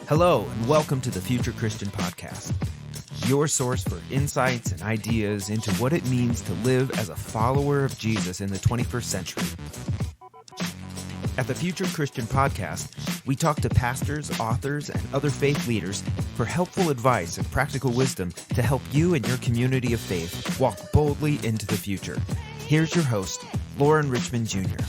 Hello, and welcome to the Future Christian Podcast, your source for insights and ideas into what it means to live as a follower of Jesus in the 21st century. At the Future Christian Podcast, we talk to pastors, authors, and other faith leaders for helpful advice and practical wisdom to help you and your community of faith walk boldly into the future. Here's your host, Lauren Richmond Jr.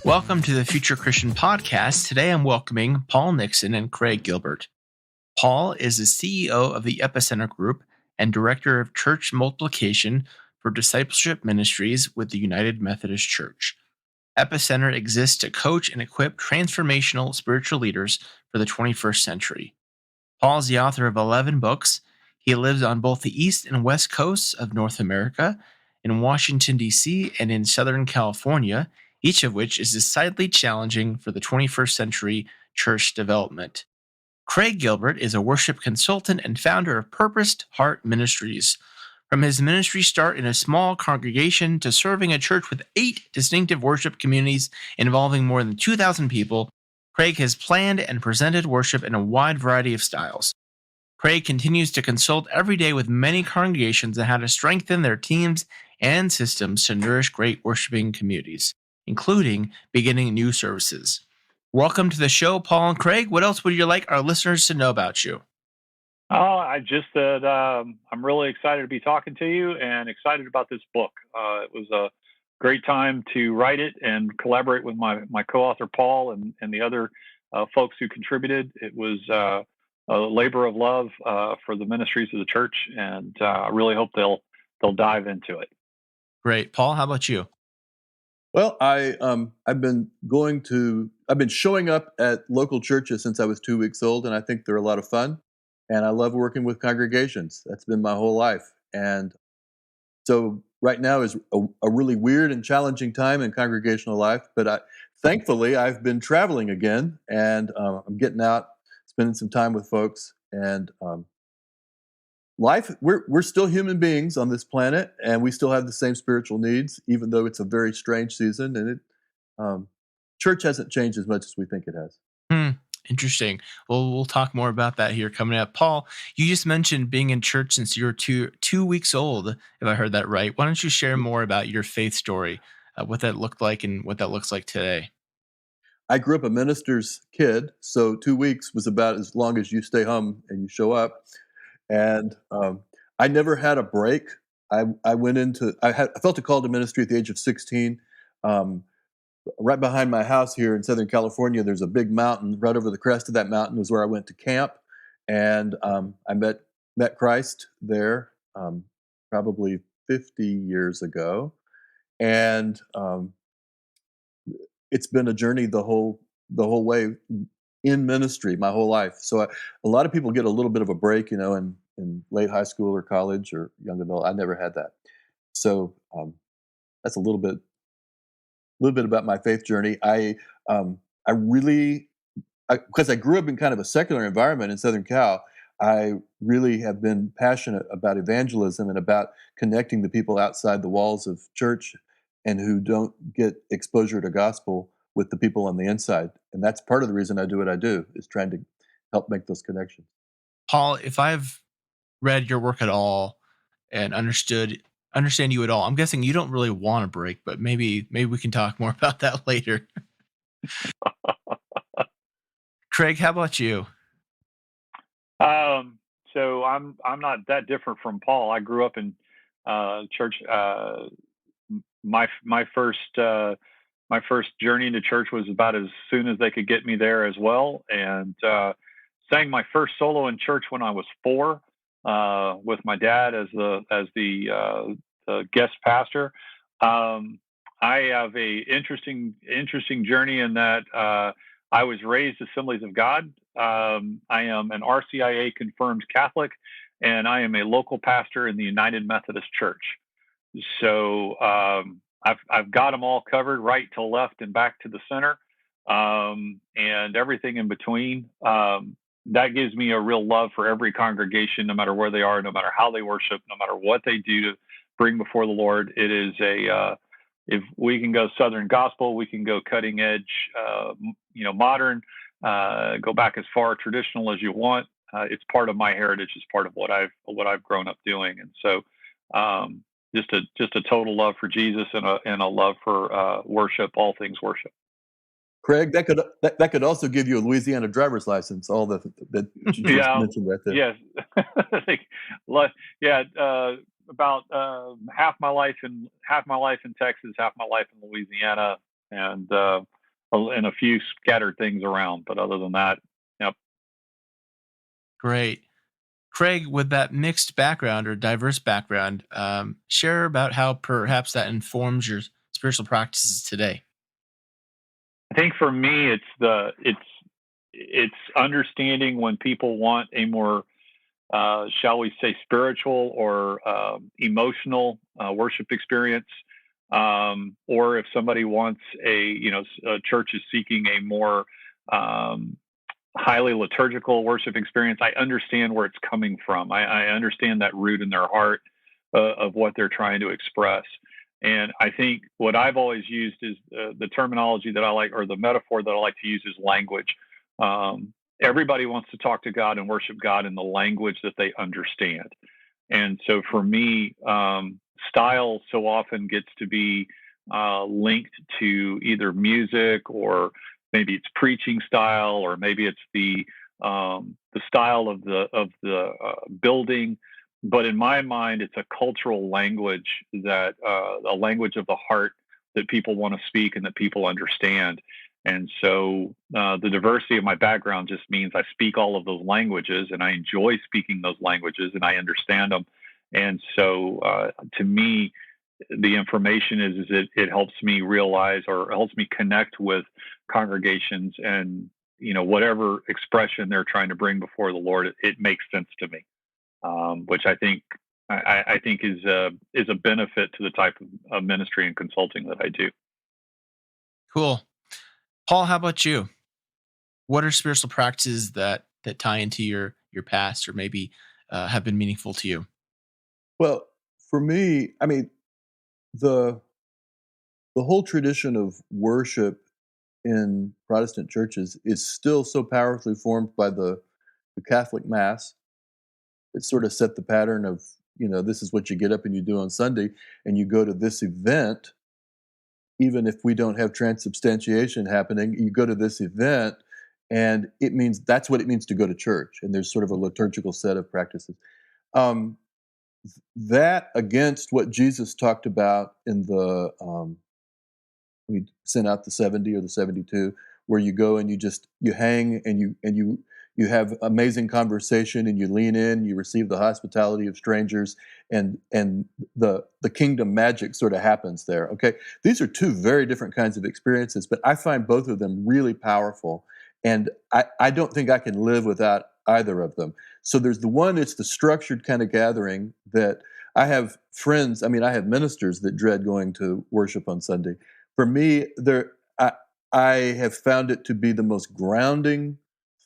Welcome to the Future Christian Podcast. Today I'm welcoming Paul Nixon and Craig Gilbert. Paul is the CEO of the Epicenter Group and Director of Church Multiplication for Discipleship Ministries with the United Methodist Church. Epicenter exists to coach and equip transformational spiritual leaders for the 21st century. Paul is the author of 11 books. He lives on both the East and West coasts of North America, in Washington, D.C., and in Southern California, each of which is decidedly challenging for the 21st century church development. Craig Gilbert is a worship consultant and founder of Purposed Heart Ministries. From his ministry start in a small congregation to serving a church with 8 distinctive worship communities involving more than 2,000 people, Craig has planned and presented worship in a wide variety of styles. Craig continues to consult every day with many congregations on how to strengthen their teams and systems to nourish great worshiping communities, including beginning new services. Welcome to the show, Paul and Craig. What else would you like our listeners to know about you? I just said I'm really excited to be talking to you and excited about this book. It was a great time to write it and collaborate with my co-author, Paul, and the other folks who contributed. It was a labor of love for the ministries of the church, and I really hope they'll dive into it. Great. Paul, how about you? Well, I've been showing up at local churches since I was 2 weeks old, and I think they're a lot of fun. And I love working with congregations. That's been my whole life. And so right now is a really weird and challenging time in congregational life. But thankfully, I've been traveling again, and I'm getting out, spending some time with folks. And life, we're still human beings on this planet, and we still have the same spiritual needs, even though it's a very strange season. And church hasn't changed as much as we think it has. Interesting. Well, we'll talk more about that here coming up. Paul, you just mentioned being in church since you were two weeks old, if I heard that right. Why don't you share more about your faith story, what that looked like and what that looks like today? I grew up a minister's kid, so 2 weeks was about as long as you stay home and you show up. And I never had a break. I felt a call to ministry at the age of 16. Right behind my house here in Southern California, there's a big mountain. Right over the crest of that mountain was where I went to camp, and I met Christ there probably 50 years ago, and it's been a journey the whole way in ministry my whole life. So a lot of people get a little bit of a break, in late high school or college or young adult. I never had that. So that's a little bit about my faith journey. I really, because I grew up in kind of a secular environment in Southern Cal, I really have been passionate about evangelism and about connecting the people outside the walls of church and who don't get exposure to gospel with the people on the inside. And that's part of the reason I do what I do, is trying to help make those connections. Paul, if I've read your work at all and understand you at all, I'm guessing you don't really want a break, but maybe we can talk more about that later. Craig, how about you? So I'm not that different from Paul. I grew up in church. My first journey into church was about as soon as they could get me there as well, and sang my first solo in church when I was 4. With my dad as the guest pastor. I have a interesting journey in that I was raised Assemblies of God. I am an RCIA confirmed Catholic, and I am a local pastor in the United Methodist Church. So I've got them all covered, right to left and back to the center, and everything in between. That gives me a real love for every congregation, no matter where they are, no matter how they worship, no matter what they do to bring before the Lord. It is if we can go Southern gospel, we can go cutting edge, modern, go back as far traditional as you want. It's part of my heritage. It's part of what I've grown up doing. And so, just a total love for Jesus and a love for worship, all things worship. Craig, that could also give you a Louisiana driver's license. All that you just Yeah. mentioned right there. Yes. I think, yeah. About half my life in Texas, half my life in Louisiana, and a few scattered things around. But other than that, yep. Great. Craig, with that mixed background or diverse background, share about how perhaps that informs your spiritual practices today. I think for me, it's understanding when people want a more, shall we say, spiritual or emotional worship experience, or if somebody wants a church is seeking a more highly liturgical worship experience. I understand where it's coming from. I understand that root in their heart of what they're trying to express. And I think what I've always used is the terminology that I like, or the metaphor that I like to use, is language. Everybody wants to talk to God and worship God in the language that they understand. And so for me, style so often gets to be linked to either music, or maybe it's preaching style, or maybe it's the style of the building. But in my mind, it's a cultural language, that a language of the heart that people want to speak and that people understand. And so the diversity of my background just means I speak all of those languages, and I enjoy speaking those languages, and I understand them. And so to me, the information is it helps me realize, or helps me connect with congregations, and whatever expression they're trying to bring before the Lord, it makes sense to me. Which I think is a benefit to the type of ministry and consulting that I do. Cool. Paul, how about you? What are spiritual practices that tie into your past, or maybe have been meaningful to you? Well, for me, I mean, the whole tradition of worship in Protestant churches is still so powerfully formed by the Catholic Mass. It sort of set the pattern of, this is what you get up and you do on Sunday, and you go to this event. Even if we don't have transubstantiation happening, you go to this event, and it means that's what it means to go to church. And there's sort of a liturgical set of practices. That against what Jesus talked about in the we sent out the 70 or the 72, where you go and you hang and you have amazing conversation, and you lean in, you receive the hospitality of strangers, and the kingdom magic sort of happens there. Okay, these are two very different kinds of experiences, but I find both of them really powerful, and I don't think I can live without either of them. So there's the one, it's the structured kind of gathering that I have friends. I mean, I have ministers that dread going to worship on Sunday. For me, I have found it to be the most grounding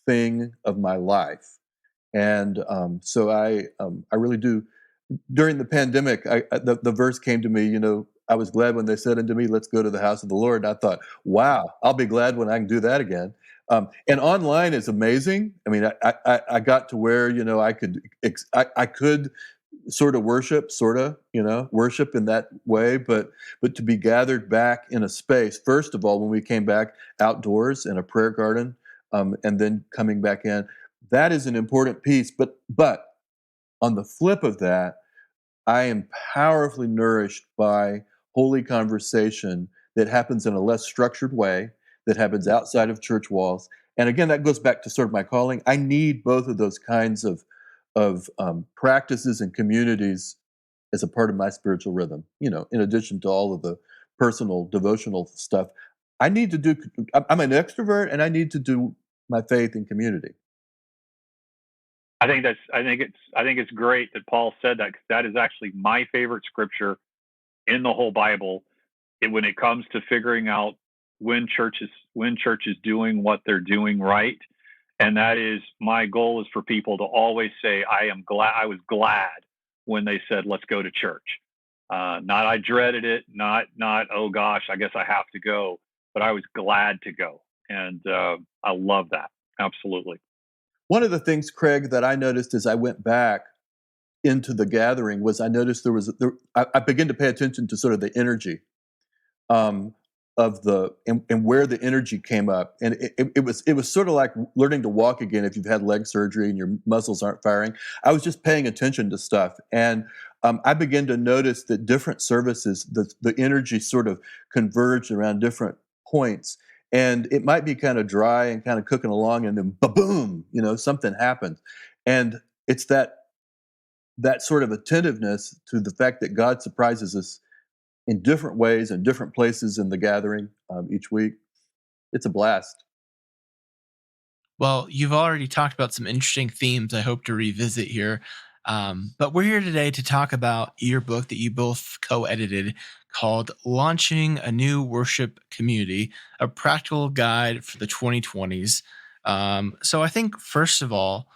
thing of my life, and so I really do. During the pandemic, the verse came to me. I was glad when they said unto me, "Let's go to the house of the Lord." And I thought, "Wow, I'll be glad when I can do that again." And online is amazing. I mean, I got to where I could sort of worship in that way, but to be gathered back in a space, first of all, when we came back outdoors in a prayer garden, and then coming back in, that is an important piece. But on the flip of that, I am powerfully nourished by holy conversation that happens in a less structured way, that happens outside of church walls. And again, that goes back to sort of my calling. I need both of those kinds of practices and communities as a part of my spiritual rhythm. In addition to all of the personal devotional stuff, I'm an extrovert, and I need to do my faith in community. I think it's great that Paul said that, because that is actually my favorite scripture in the whole Bible. When it comes to figuring out when church is doing what they're doing right, and that is, my goal is for people to always say, I was glad when they said, let's go to church. Not I dreaded it, not oh gosh, I guess I have to go, but I was glad to go, and I love that absolutely. One of the things, Craig, that I noticed as I went back into the gathering was I noticed I began to pay attention to sort of the energy um, of and where the energy came up, and it was sort of like learning to walk again if you've had leg surgery and your muscles aren't firing. I was just paying attention to stuff, and I began to notice that different services, the energy sort of converged around different points, and it might be kind of dry and kind of cooking along, and then boom, something happens, and it's that sort of attentiveness to the fact that God surprises us in different ways and different places in the gathering each week. It's a blast. Well, you've already talked about some interesting themes I hope to revisit here. But we're here today to talk about your book that you both co-edited called Launching a New Worship Community, a practical guide for the 2020s. So I think, first of all,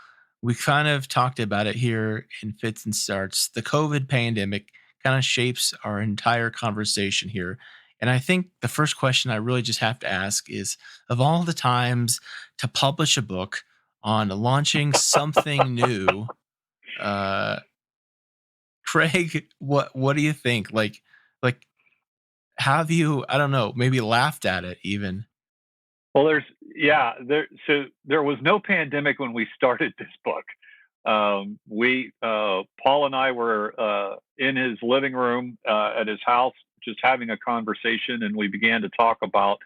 we kind of talked about it here in fits and starts. The COVID pandemic kind of shapes our entire conversation here. And I think the first question I really just have to ask is, of all the times to publish a book on launching something new, uh, Craig, what do you think? Like, have you, I don't know, maybe laughed at it even? Well, so there was no pandemic when we started this book. Paul and I were in his living room at his house, just having a conversation, and we began to talk about,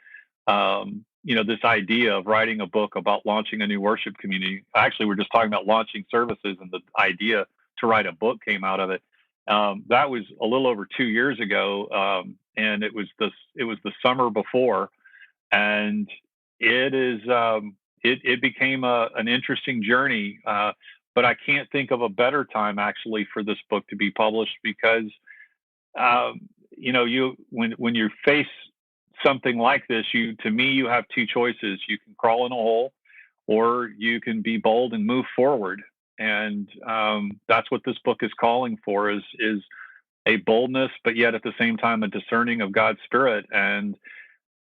this idea of writing a book about launching a new worship community. Actually, we're just talking about launching services, and the idea to write a book came out of it. That was a little over 2 years ago, and it was the summer before, and it became an interesting journey. But I can't think of a better time actually for this book to be published, because when you face something like this, you have two choices. You can crawl in a hole, or you can be bold and move forward. And that's what this book is calling for, is a boldness, but yet at the same time a discerning of God's Spirit. And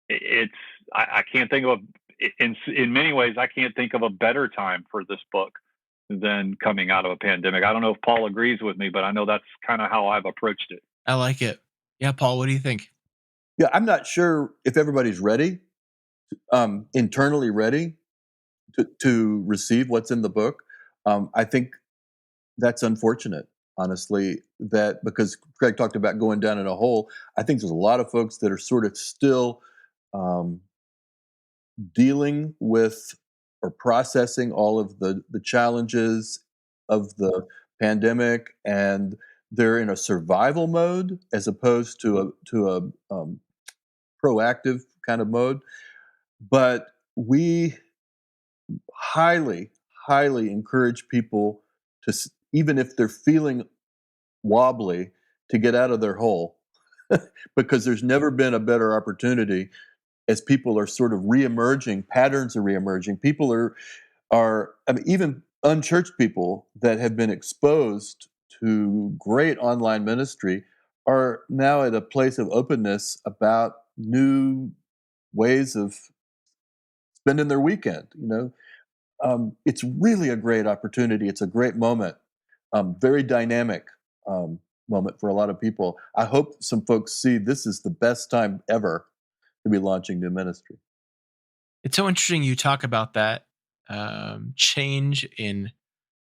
I can't think of in many ways, I can't think of a better time for this book than coming out of a pandemic. I don't know if Paul agrees with me, but I know that's kind of how I've approached it. I like it. Yeah, Paul, what do you think? Yeah, I'm not sure if everybody's ready, internally ready to receive what's in the book. I think that's unfortunate, honestly, that because Craig talked about going down in a hole, I think there's a lot of folks that are sort of still dealing with or processing all of the challenges of the pandemic, and they're in a survival mode as opposed to a proactive kind of mode. But we highly encourage people to, even if they're feeling wobbly, to get out of their hole, because there's never been a better opportunity. As people are sort of reemerging, patterns are reemerging. People are even unchurched people that have been exposed to great online ministry are now at a place of openness about new ways of spending their weekend. It's really a great opportunity. It's a great moment, very dynamic moment for a lot of people. I hope some folks see this is the best time ever to be launching new ministry. It's so interesting you talk about that change in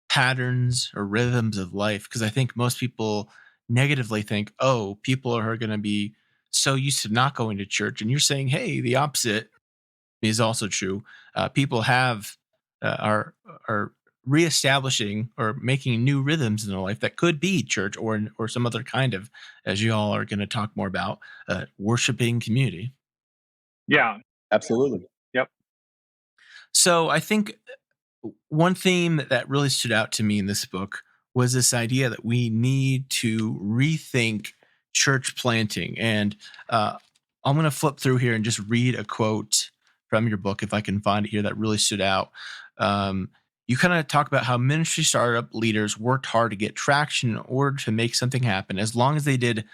patterns or rhythms of life, because I think most people negatively think, oh, people are going to be so used to not going to church. And you're saying, hey, the opposite is also true. People are reestablishing or making new rhythms in their life that could be church or some other kind of, as you all are going to talk more about, worshiping community. Yeah, Absolutely. yep. So I think one theme that really stood out to me in this book was this idea that we need to rethink church planting. And I'm going to flip through here and just read a quote from your book, if I can find it here, that really stood out. you kind of talk about how ministry startup leaders worked hard to get traction in order to make something happen. As long as they did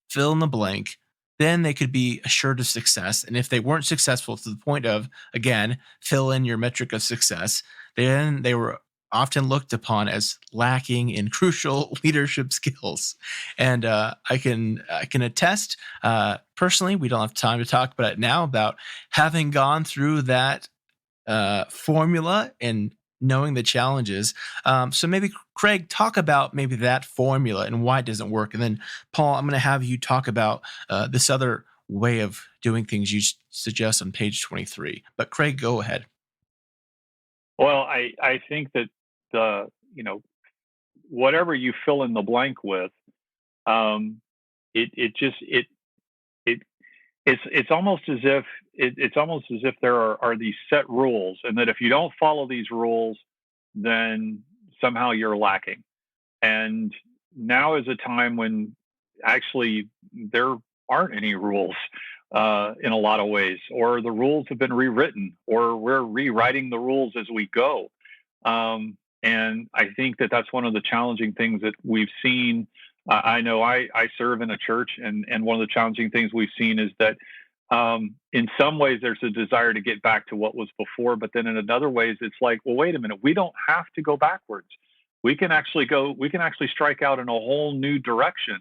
fill in the blank, then they could be assured of success. And if they weren't successful to the point of, again, fill in your metric of success, then they were often looked upon as lacking in crucial leadership skills. And I can attest personally. We don't have time to talk about it now, about having gone through that formula and knowing the challenges. So maybe Craig, talk about maybe that formula and why it doesn't work. And then Paul, I'm going to have you talk about this other way of doing things you suggest on page 23. But Craig, go ahead. Well, I think that the, whatever you fill in the blank with, it's almost as if there are these set rules, and that if you don't follow these rules, then somehow you're lacking. And now is a time when actually there aren't any rules in a lot of ways, or the rules have been rewritten, or we're rewriting the rules as we go. And I think that that's one of the challenging things that we've seen. I know I serve in a church, and one of the challenging things we've seen is that in some ways there's a desire to get back to what was before, but then in other ways it's like, well, wait a minute, we don't have to go backwards. We can actually strike out in a whole new direction.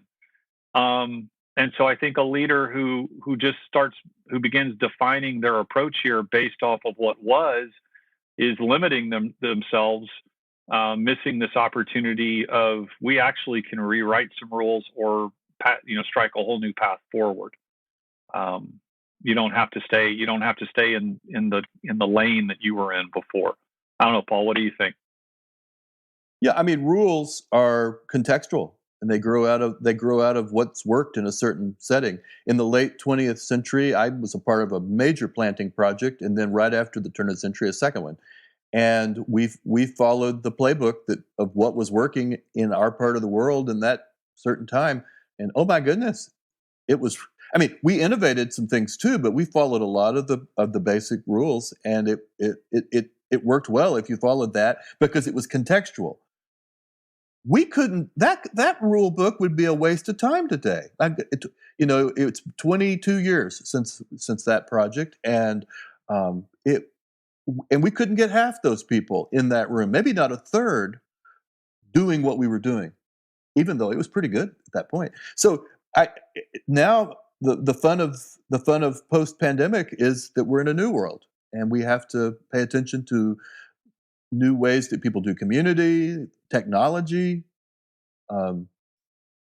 And so I think a leader who begins defining their approach here based off of what was, is limiting themselves, missing this opportunity of, we actually can rewrite some rules, or strike a whole new path forward. You don't have to stay in the lane that you were in before. I don't know, Paul, what do you think? Yeah, I mean, rules are contextual, and they grow out of what's worked in a certain setting. In the late 20th century, I was a part of a major planting project, and then right after the turn of the century, a second one. And we followed the playbook of what was working in our part of the world in that certain time. And oh my goodness, it was. I mean, we innovated some things too, but we followed a lot of the basic rules, and it worked well if you followed that, because it was contextual. We couldn't. That rule book would be a waste of time today. It's 22 years since that project, and we couldn't get half those people in that room, maybe not a third, doing what we were doing, even though it was pretty good at that point. So now the fun of post-pandemic is that we're in a new world, and we have to pay attention to new ways that people do community, technology,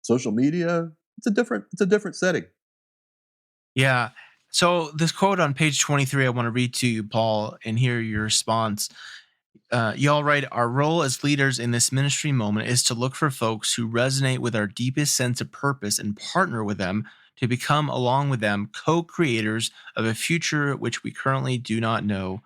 social media. It's a different setting. Yeah. So this quote on page 23, I want to read to you, Paul, and hear your response. Y'all write, our role as leaders in this ministry moment is to look for folks who resonate with our deepest sense of purpose and partner with them to become, along with them, co-creators of a future which we currently do not know.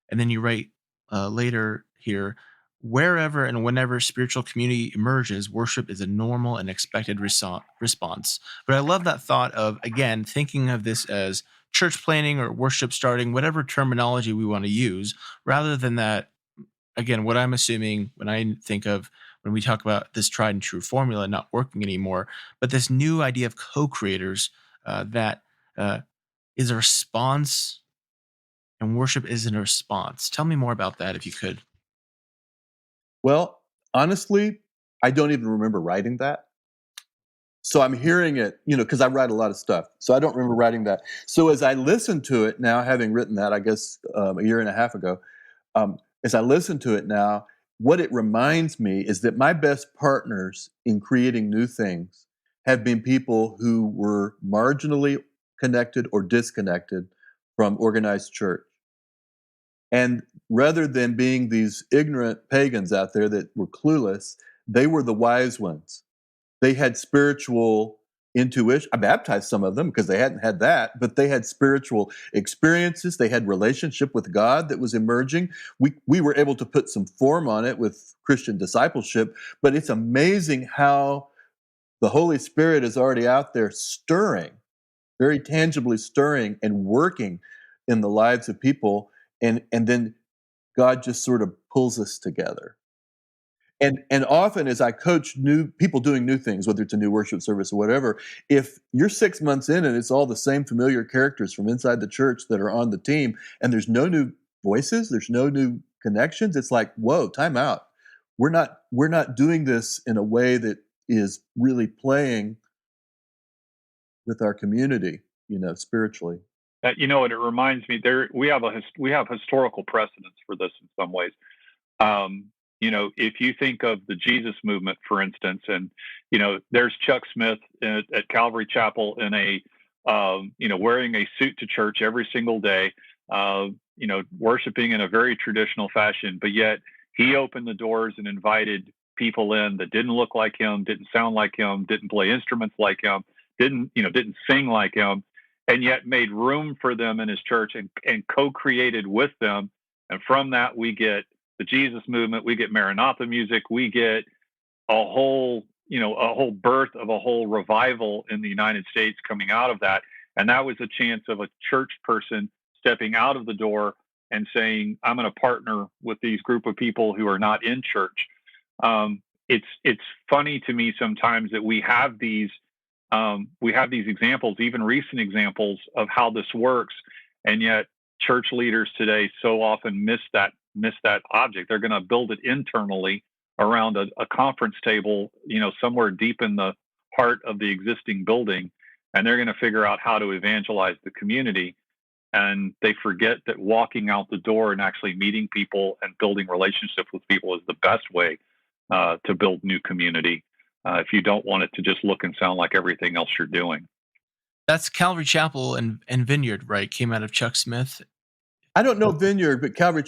And then you write later here, wherever and whenever spiritual community emerges, worship is a normal and expected response. But I love that thought of, again, thinking of this as church planning or worship starting, whatever terminology we want to use, rather than that, again, what I'm assuming when I think of, when we talk about this tried and true formula not working anymore, but this new idea of co-creators that is a response, and worship isn't a response. Tell me more about that, if you could. Well, honestly, I don't even remember writing that. So I'm hearing it, because I write a lot of stuff. So I don't remember writing that. So as I listen to it now, having written that, I guess, a year and a half ago, as I listen to it now, what it reminds me is that my best partners in creating new things have been people who were marginally connected or disconnected from organized church. And rather than being these ignorant pagans out there that were clueless, they were the wise ones. They had spiritual intuition. I baptized some of them because they hadn't had that, but they had spiritual experiences. They had relationship with God that was emerging. We were able to put some form on it with Christian discipleship, but it's amazing how the Holy Spirit is already out there stirring, very tangibly stirring and working in the lives of people. And then God just sort of pulls us together. And often as I coach new people doing new things, whether it's a new worship service or whatever, if you're 6 months in and it's all the same familiar characters from inside the church that are on the team, and there's no new voices, there's no new connections, it's like, whoa, time out. We're not doing this in a way that is really playing with our community, spiritually. And it reminds me we have historical precedents for this in some ways. If you think of the Jesus movement, for instance, and there's Chuck Smith at Calvary Chapel in a wearing a suit to church every single day, worshiping in a very traditional fashion, but yet he opened the doors and invited people in that didn't look like him, didn't sound like him, didn't play instruments like him, didn't sing like him, and yet made room for them in his church and co-created with them. And from that, we get the Jesus movement, we get Maranatha music, we get a whole birth of a whole revival in the United States coming out of that. And that was a chance of a church person stepping out of the door and saying, I'm going to partner with these group of people who are not in church. It's funny to me sometimes that we have these examples, even recent examples of how this works, and yet church leaders today so often miss that object. They're going to build it internally around a conference table, somewhere deep in the heart of the existing building, and they're going to figure out how to evangelize the community. And they forget that walking out the door and actually meeting people and building relationships with people is the best way to build new community. If you don't want it to just look and sound like everything else you're doing. That's Calvary Chapel and Vineyard, right? Came out of Chuck Smith. I don't know Vineyard, but Calvary.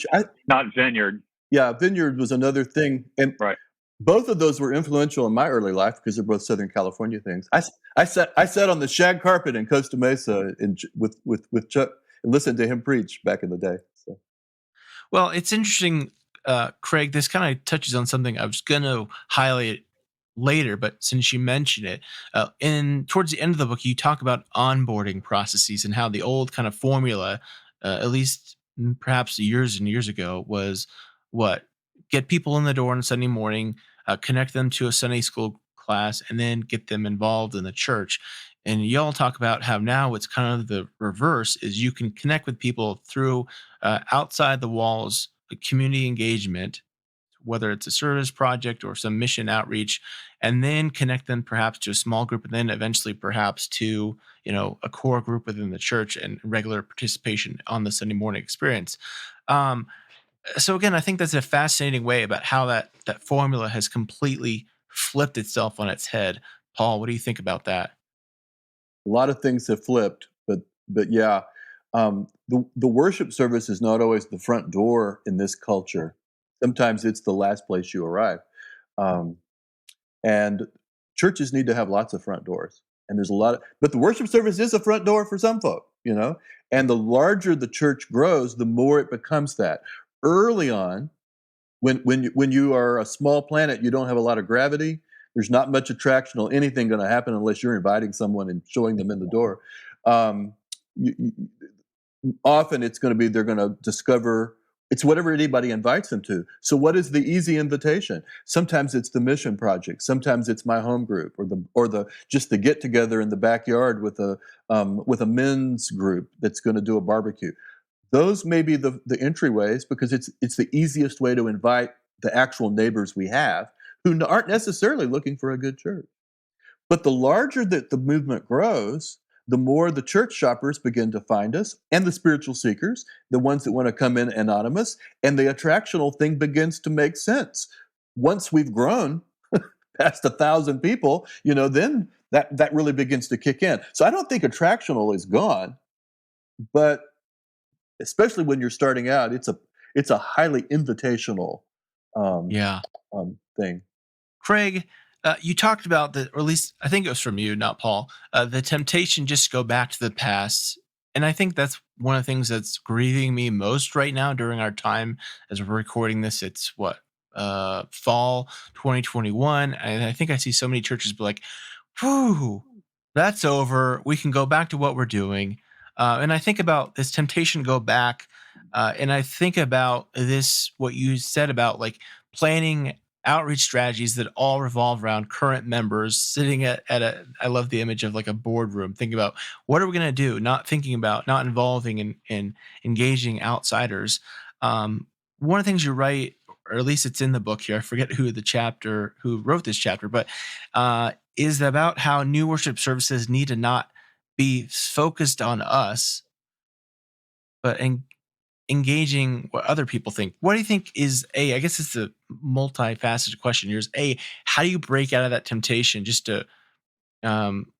Not Vineyard. Yeah, Vineyard was another thing, and right. Both of those were influential in my early life because they're both Southern California things. I sat on the shag carpet in Costa Mesa with Chuck and listened to him preach back in the day. So. Well, it's interesting, Craig. This kind of touches on something I was going to highlight later, but since you mentioned it, towards the end of the book, you talk about onboarding processes and how the old kind of formula, at least perhaps years and years ago, was get people in the door on Sunday morning, connect them to a Sunday school class, and then get them involved in the church. And y'all talk about how now it's kind of the reverse, is you can connect with people through outside the walls, community engagement, whether it's a service project or some mission outreach, and then connect them perhaps to a small group, and then eventually perhaps to a core group within the church and regular participation on the Sunday morning experience. So again, I think that's a fascinating way about how that formula has completely flipped itself on its head. Paul, what do you think about that? A lot of things have flipped, but yeah, the worship service is not always the front door in this culture. Sometimes it's the last place you arrive. And churches need to have lots of front doors. And there's but the worship service is a front door for some folk, and the larger the church grows, the more it becomes that. Early on, when you are a small planet, you don't have a lot of gravity. There's not much attraction or anything going to happen unless you're inviting someone and showing them in the door. Often it's going to be they're going to discover it's whatever anybody invites them to. So what is the easy invitation? Sometimes it's the mission project. Sometimes it's my home group, or the just the get together in the backyard with a men's group that's going to do a barbecue. Those may be the entryways because it's the easiest way to invite the actual neighbors we have who aren't necessarily looking for a good church. But the larger that the movement grows, the more the church shoppers begin to find us, and the spiritual seekers, the ones that want to come in anonymous, and the attractional thing begins to make sense. Once we've grown past 1,000 people, then that really begins to kick in. So I don't think attractional is gone, but especially when you're starting out, it's a highly invitational thing. Craig, you talked about or at least I think it was from you, not Paul, the temptation just to go back to the past. And I think that's one of the things that's grieving me most right now during our time as we're recording this. It's fall 2021. And I think I see so many churches be like, whew, that's over. We can go back to what we're doing. And I think about this temptation to go back. And I think about this, what you said about like planning outreach strategies that all revolve around current members sitting I love the image of like a boardroom, thinking about what are we going to do, not thinking about, not involving and engaging outsiders. One of the things you write, or at least it's in the book here, I forget who wrote this chapter, but is about how new worship services need to not be focused on us, but engaging what other people think. What do you think is I guess it's a multifaceted question. Here's how do you break out of that temptation just to um,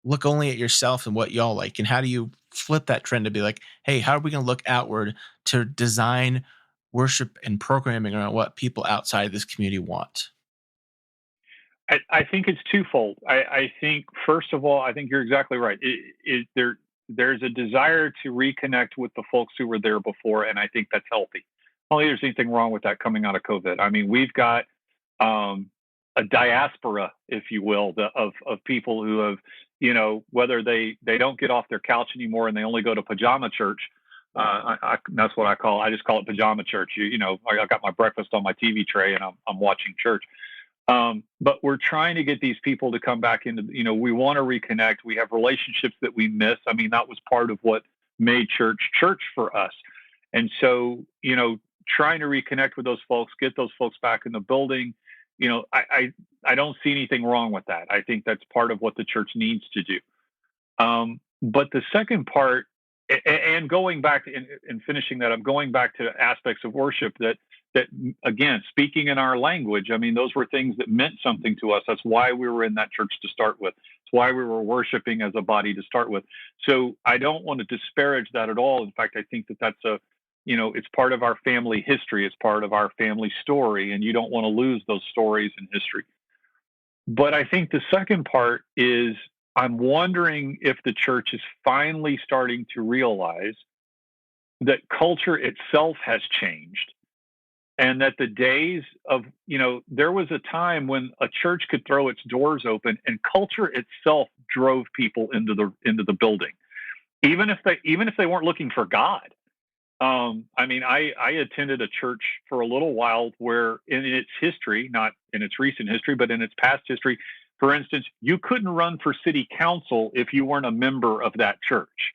look only at yourself and what y'all like? And how do you flip that trend to be like, hey, how are we going to look outward to design worship and programming around what people outside of this community want? I think it's twofold. I think, first of all, I think you're exactly right. There's a desire to reconnect with the folks who were there before, and I think that's healthy. I don't think there's anything wrong with that coming out of COVID. I mean, we've got a diaspora, if you will, of people who have, whether they don't get off their couch anymore and they only go to pajama church. That's what I just call it pajama church. I got my breakfast on my TV tray and I'm watching church. But we're trying to get these people to come back into, we want to reconnect. We have relationships that we miss. I mean, that was part of what made church for us. And so, trying to reconnect with those folks, get those folks back in the building, I don't see anything wrong with that. I think that's part of what the church needs to do. But the second part, and going back and finishing that up, going back to aspects of worship that again, speaking in our language, I mean, those were things that meant something to us. That's why we were in that church to start with. It's why we were worshiping as a body to start with. So I don't want to disparage that at all. In fact, I think that that's it's part of our family history. It's part of our family story, and you don't want to lose those stories in history. But I think the second part is I'm wondering if the church is finally starting to realize that culture itself has changed. And that the days of, there was a time when a church could throw its doors open and culture itself drove people into the building, even if they weren't looking for God. I mean, I attended a church for a little while where in its history, not in its recent history, but in its past history, for instance, you couldn't run for city council if you weren't a member of that church.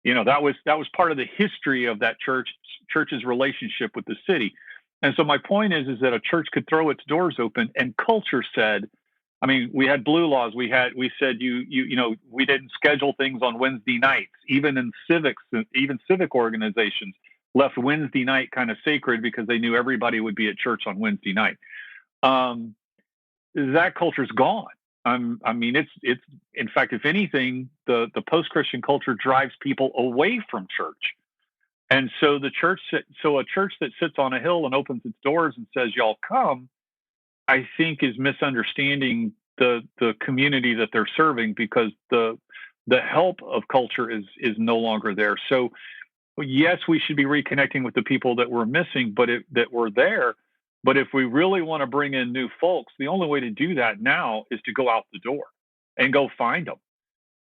That was part of the history of that church's relationship with the city. And so my point is that a church could throw its doors open, and culture said, I mean, we had blue laws. We said we didn't schedule things on Wednesday nights. Even civic organizations left Wednesday night kind of sacred because they knew everybody would be at church on Wednesday night. That culture's gone. I mean, it's in fact, if anything, the post-Christian culture drives people away from church. And so a church that sits on a hill and opens its doors and says, y'all come, I think is misunderstanding the community that they're serving, because the help of culture is no longer there. So yes, we should be reconnecting with the people that we're missing, that were there. But if we really want to bring in new folks, the only way to do that now is to go out the door and go find them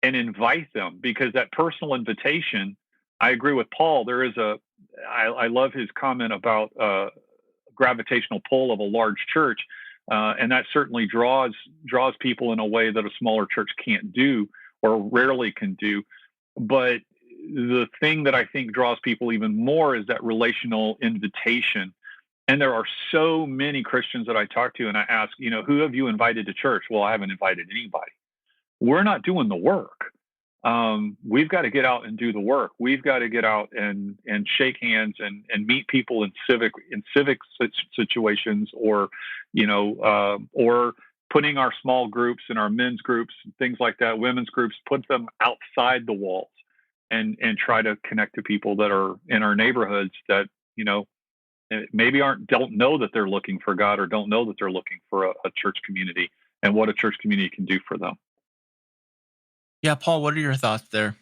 and invite them, because that personal invitation, I agree with Paul. There is I love his comment about gravitational pull of a large church, and that certainly draws people in a way that a smaller church can't do or rarely can do. But the thing that I think draws people even more is that relational invitation. And there are so many Christians that I talk to, and I ask, who have you invited to church? Well, I haven't invited anybody. We're not doing the work. We've got to get out and do the work. We've got to get out and shake hands and meet people in civic situations, or putting our small groups and our men's groups, things like that, women's groups, put them outside the walls and try to connect to people that are in our neighborhoods that, maybe don't know that they're looking for God, or don't know that they're looking for a church community, and what a church community can do for them. Yeah, Paul, what are your thoughts there?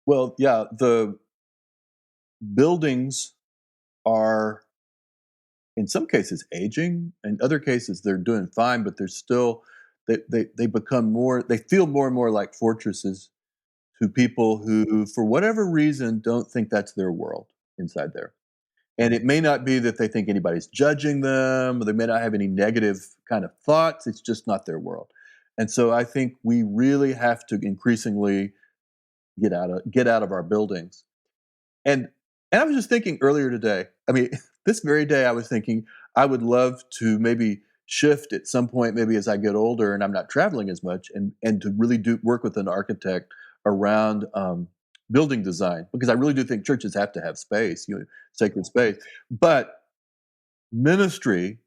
Well, yeah, the buildings are in some cases aging, in other cases they're doing fine, but they're still they become more, they feel more and more like fortresses to people who, for whatever reason, don't think that's their world inside there. And it may not be that they think anybody's judging them, or they may not have any negative kind of thoughts. It's just not their world. And so I think we really have to increasingly get out of our buildings. And I was just thinking earlier today, I mean, this very day I was thinking I would love to maybe shift at some point, maybe as I get older and I'm not traveling as much, and to really do work with an architect around building design, because I really do think churches have to have space, sacred space. But ministry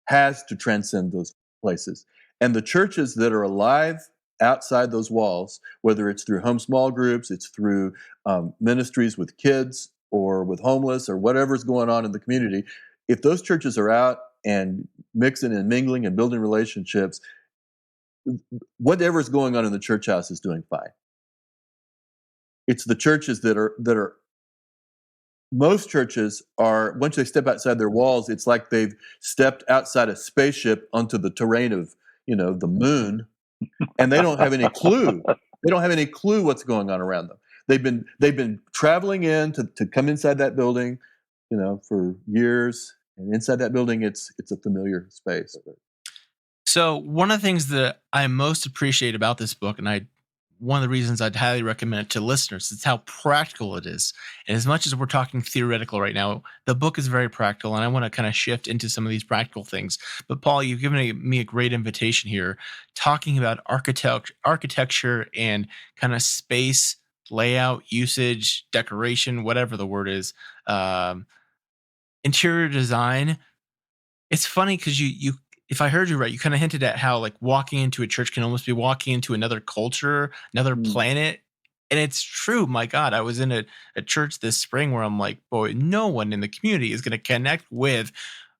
has to transcend those places. And the churches that are alive outside those walls, whether it's through home small groups, it's through ministries with kids or with homeless or whatever's going on in the community, if those churches are out and mixing and mingling and building relationships, whatever's going on in the church house is doing fine. It's the churches that are most churches are, once they step outside their walls, it's like they've stepped outside a spaceship onto the terrain of, the moon, and they don't have any clue. They don't have any clue what's going on around them. They've been traveling in to come inside that building, for years, and inside that building, it's a familiar space. So one of the things that I most appreciate about this book, and one of the reasons I'd highly recommend it to listeners, is how practical it is. And as much as we're talking theoretical right now, the book is very practical, and I want to kind of shift into some of these practical things. But Paul, you've given me a great invitation here, talking about architecture and kind of space, layout, usage, decoration, whatever the word is, interior design. It's funny because you if I heard you right, you kind of hinted at how like walking into a church can almost be walking into another culture, another planet. And it's true. My God, I was in a church this spring where I'm like, boy, no one in the community is going to connect with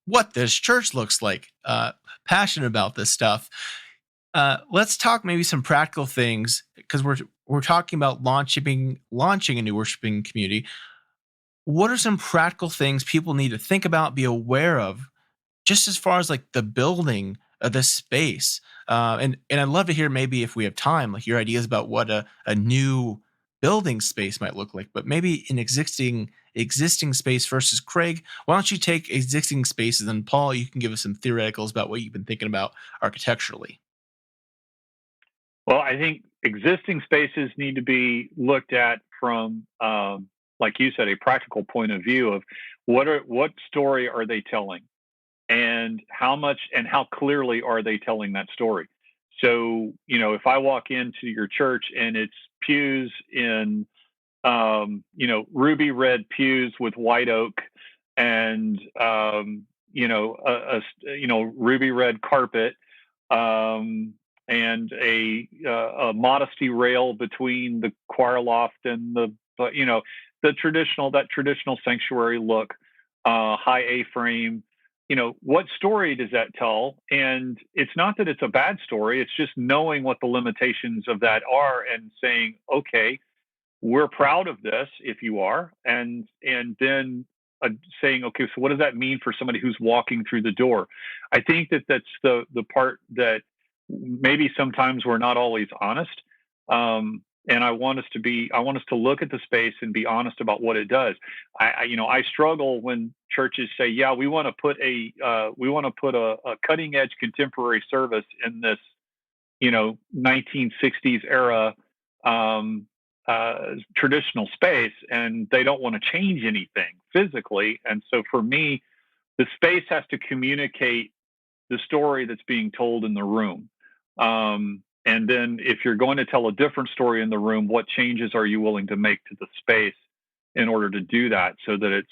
what this church looks like. Passionate about this stuff. Let's talk maybe some practical things, because we're talking about launching a new worshiping community. What are some practical things people need to think about, be aware of, just as far as like the building of the space? And I'd love to hear, maybe if we have time, like your ideas about what a new building space might look like, but maybe an existing space versus Craig. Why don't you take existing spaces, and Paul, you can give us some theoreticals about what you've been thinking about architecturally. Well, I think existing spaces need to be looked at from, like you said, a practical point of view of what story are they telling, and how much and how clearly are they telling that story. So, if I walk into your church and it's pews in, ruby red pews with white oak, and, ruby red carpet, and a modesty rail between the choir loft and that traditional sanctuary look, high A-frame. What story does that tell? And it's not that it's a bad story. It's just knowing what the limitations of that are and saying, okay, we're proud of this if you are. And then saying, okay, so what does that mean for somebody who's walking through the door? I think that's the part that maybe sometimes we're not always honest. And I want us to look at the space and be honest about what it does. I struggle when churches say, yeah, we want to put a cutting edge contemporary service in this, 1960s era, traditional space, and they don't want to change anything physically. And so for me, the space has to communicate the story that's being told in the room. And then if you're going to tell a different story in the room, what changes are you willing to make to the space in order to do that, so that it's,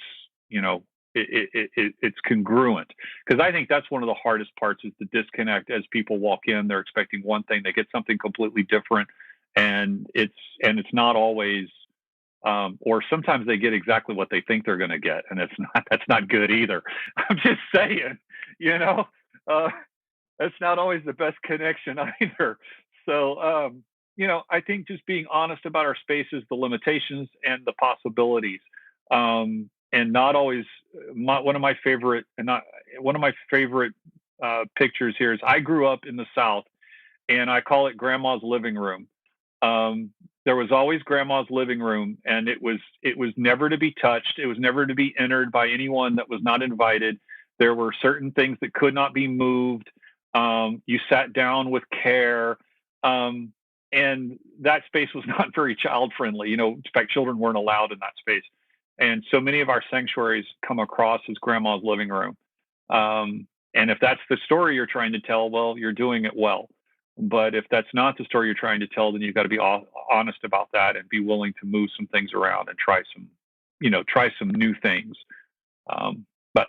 it's congruent? Because I think that's one of the hardest parts, is the disconnect. As people walk in, they're expecting one thing, they get something completely different, and it's not always, or sometimes they get exactly what they think they're going to get, and that's not good either. I'm just saying, that's not always the best connection either. So, I think just being honest about our spaces, the limitations and the possibilities, and not always. One of my favorite pictures here is, I grew up in the South, and I call it Grandma's living room. there was always grandma's living room, and it was never to be touched. It was never to be entered by anyone that was not invited. There were certain things that could not be moved. You sat down with care, and that space was not very child friendly. In fact, children weren't allowed in that space. And so many of our sanctuaries come across as grandma's living room. And if that's the story you're trying to tell, well, you're doing it well. But if that's not the story you're trying to tell, then you've got to be honest about that and be willing to move some things around and try some new things. But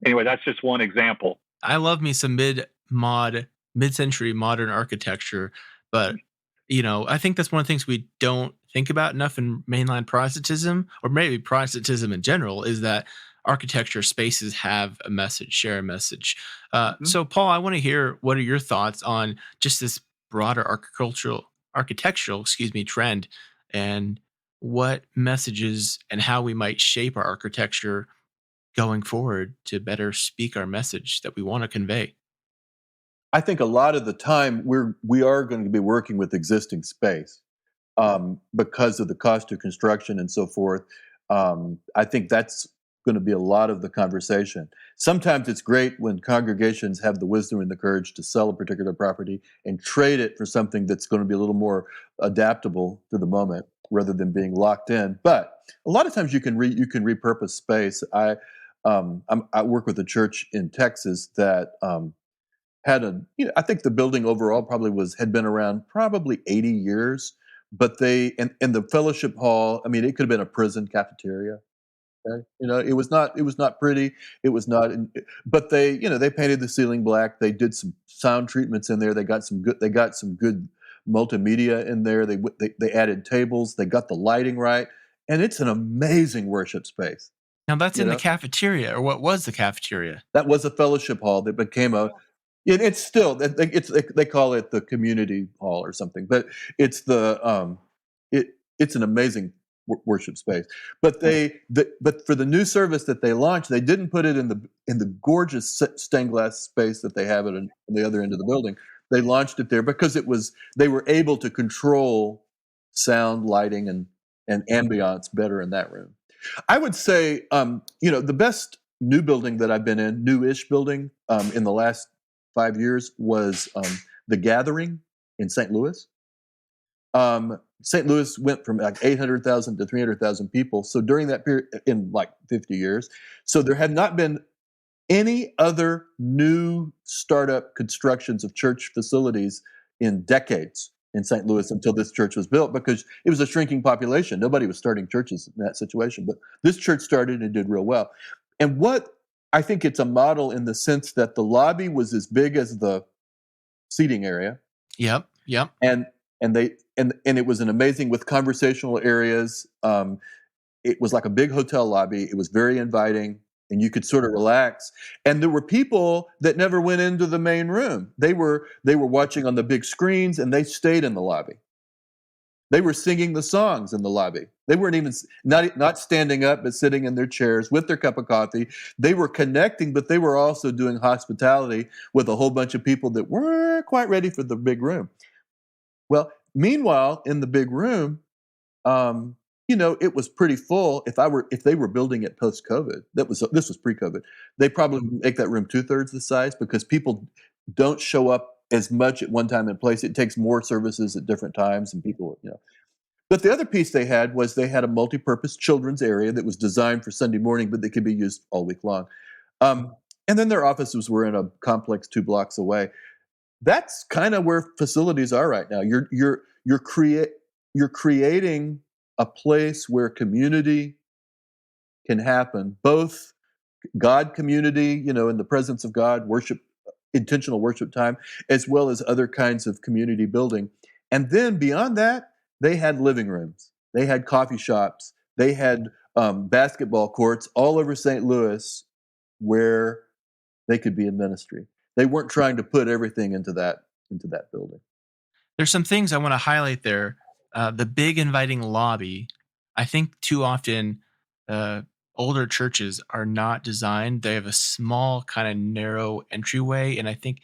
anyway, that's just one example. I love me some mid-century modern architecture, but I think that's one of the things we don't think about enough in mainline Protestantism, or maybe Protestantism in general, is that architecture spaces have a message, share a message. So, Paul, I want to hear, what are your thoughts on just this broader architectural trend, and what messages and how we might shape our architecture going forward to better speak our message that we want to convey? I think a lot of the time we are going to be working with existing space because of the cost of construction and so forth. I think that's going to be a lot of the conversation. Sometimes it's great when congregations have the wisdom and the courage to sell a particular property and trade it for something that's going to be a little more adaptable to the moment rather than being locked in. But a lot of times you can repurpose space. I work with a church in Texas that had I think the building overall had been around probably 80 years, but they and the fellowship hall, I mean, it could have been a prison cafeteria. Okay? It was not pretty. It was not, but they painted the ceiling black. They did some sound treatments in there. They got some good multimedia in there. They added tables. They got the lighting right, and it's an amazing worship space. Now that's in the cafeteria, or what was the cafeteria? That was a fellowship hall that became it's still, they call it the community hall or something, but it's it's an amazing worship space. But but for the new service that they launched, they didn't put it in the gorgeous stained glass space that they have it on the other end of the building. They launched it there because they were able to control sound, lighting, and ambiance better in that room. I would say, the best new building that I've been in, newish building, in the last 5 years was the Gathering in St. Louis. St. Louis went from like 800,000 to 300,000 people. So during that period, in like 50 years, so there had not been any other new startup constructions of church facilities in decades in St. Louis until this church was built, because it was a shrinking population. Nobody was starting churches in that situation, but this church started and did real well. And I think it's a model in the sense that the lobby was as big as the seating area. Yep. And it was an amazing, with conversational areas. It was like a big hotel lobby. It was very inviting, and you could sort of relax. And there were people that never went into the main room. They were watching on the big screens, and they stayed in the lobby. They were singing the songs in the lobby. They weren't even not standing up, but sitting in their chairs with their cup of coffee. They were connecting, but they were also doing hospitality with a whole bunch of people that weren't quite ready for the big room. Well, meanwhile, in the big room, it was pretty full. If they were building it post-COVID, this was pre-COVID, they probably would make that room 2/3 the size, because people don't show up as much at one time and place. It takes more services at different times, and people, But the other piece they had a multi-purpose children's area that was designed for Sunday morning, but that could be used all week long. And then their offices were in a complex 2 blocks away. That's kind of where facilities are right now. You're creating a place where community can happen, both God community, in the presence of God, worship, intentional worship time, as well as other kinds of community building. And then beyond that, they had living rooms, they had coffee shops, they had basketball courts all over St. Louis where they could be in ministry. They weren't trying to put everything into that building. There's some things I want to highlight there. The big inviting lobby. I think too often older churches are not designed. They have a small kind of narrow entryway, and I think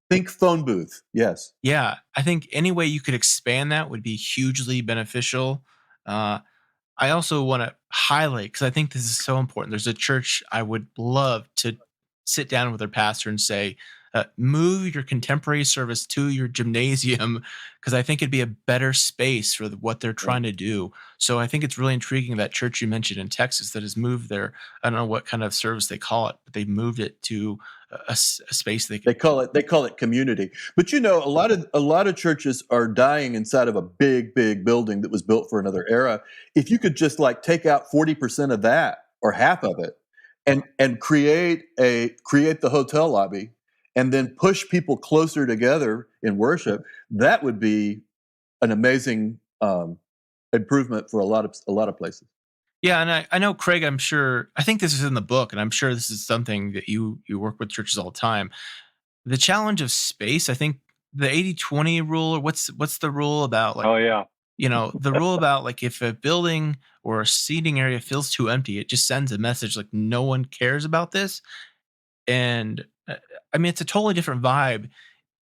Think phone booth. Yes. Yeah, I think any way you could expand that would be hugely beneficial. Uh, I also want to highlight, because I think this is so important. There's a church I would love to sit down with their pastor and say, move your contemporary service to your gymnasium, because I think it'd be a better space for what they're Yeah. trying to do. So I think it's really intriguing that church you mentioned in Texas that has moved their, I don't know what kind of service they call it, but they moved it to a space they They can. call it community. But a lot of churches are dying inside of a big building that was built for another era. If you could just like take out 40% of that or half of it and create the hotel lobby and then push people closer together in worship, that would be an amazing improvement for a lot of places. Yeah, and I know, Craig, I think this is in the book, and I'm sure this is something that you work with churches all the time. The challenge of space, I think the 80-20 rule, or what's the rule about, like, Oh yeah. the rule about, like, if a building or a seating area feels too empty, it just sends a message like no one cares about this. And I mean, it's a totally different vibe.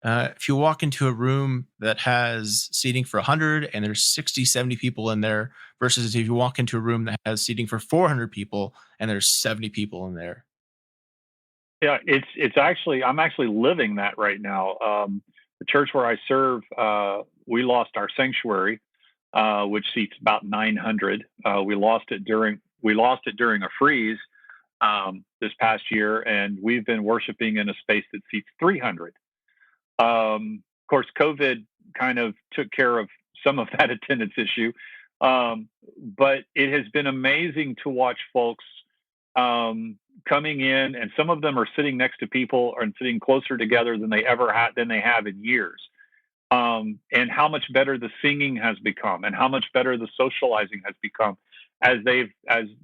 If you walk into a room that has seating for 100 and there's 60, 70 people in there, versus if you walk into a room that has seating for 400 people and there's 70 people in there. Yeah, it's actually I'm actually living that right now. The church where I serve, we lost our sanctuary, which seats about 900. We lost it during a freeze this past year, and we've been worshiping in a space that seats 300. Of course, COVID kind of took care of some of that attendance issue, but it has been amazing to watch folks coming in, and some of them are sitting next to people and sitting closer together than they have in years. And how much better the singing has become, and how much better the socializing has become,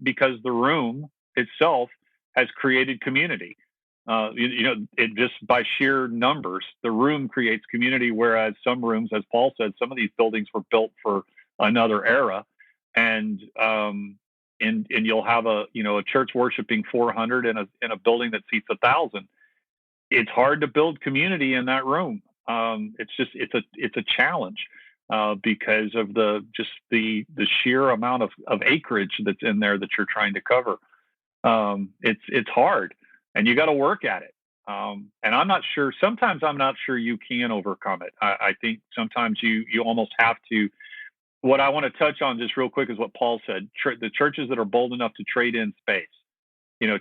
because the room itself has created community. It just by sheer numbers, the room creates community. Whereas some rooms, as Paul said, some of these buildings were built for another era, and you'll have a church worshiping 400 in a building that seats 1,000. It's hard to build community in that room. It's a challenge because of the sheer amount of acreage that's in there that you're trying to cover. It's hard, and you got to work at it. And I'm not sure. Sometimes I'm not sure you can overcome it. I think sometimes you almost have to. What I want to touch on just real quick is what Paul said. The churches that are bold enough to trade in space,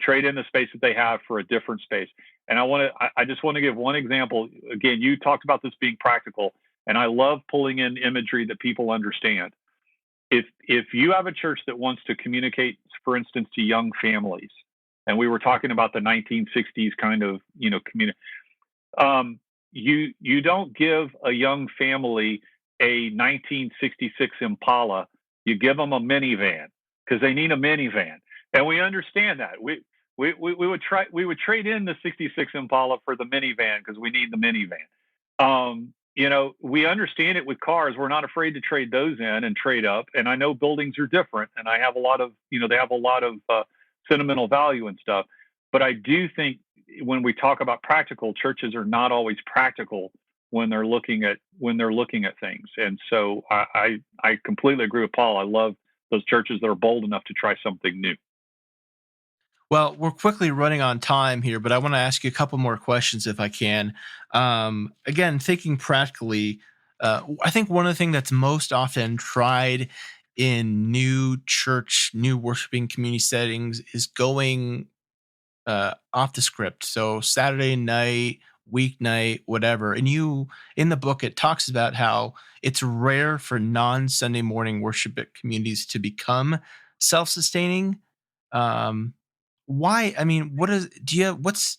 trade in the space that they have for a different space. And I just want to give one example. Again, you talked about this being practical, and I love pulling in imagery that people understand. If you have a church that wants to communicate, for instance, to young families, and we were talking about the 1960s kind of, community, you don't give a young family a 1966 Impala. You give them a minivan because they need a minivan, and we understand that. We would trade in the 66 Impala for the minivan because we need the minivan. We understand it with cars. We're not afraid to trade those in and trade up. And I know buildings are different, and I have a lot of, they have a lot of sentimental value and stuff. But I do think when we talk about practical, churches are not always practical when they're looking at things. And so I completely agree with Paul. I love those churches that are bold enough to try something new. Well, we're quickly running on time here, but I want to ask you a couple more questions if I can. Again, thinking practically, I think one of the things that's most often tried in new worshiping community settings is going off the script. So Saturday night, weeknight, whatever. And in the book, it talks about how it's rare for non-Sunday morning worship communities to become self-sustaining. Why? I mean, do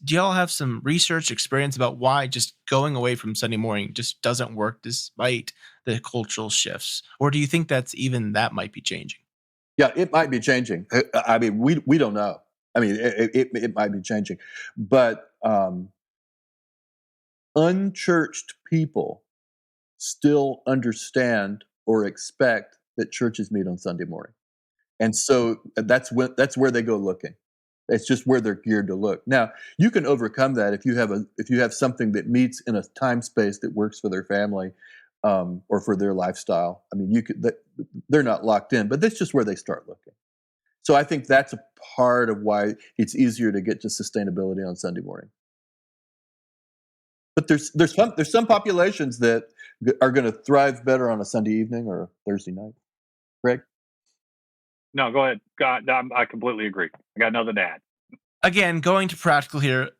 y'all have some research experience about why just going away from Sunday morning just doesn't work despite the cultural shifts? Or do you think that might be changing? Yeah, it might be changing. I mean, we don't know. I mean, it might be changing, but unchurched people still understand or expect that churches meet on Sunday morning, and so that's where they go looking. It's just where they're geared to look. Now, you can overcome that if you have something that meets in a time space that works for their family, or for their lifestyle. I mean, they're not locked in, but that's just where they start looking. So I think that's a part of why it's easier to get to sustainability on Sunday morning. But there's some populations that are going to thrive better on a Sunday evening or a Thursday night. Greg? No, go ahead. God, I completely agree. I got nothing to add. Again, going to practical here,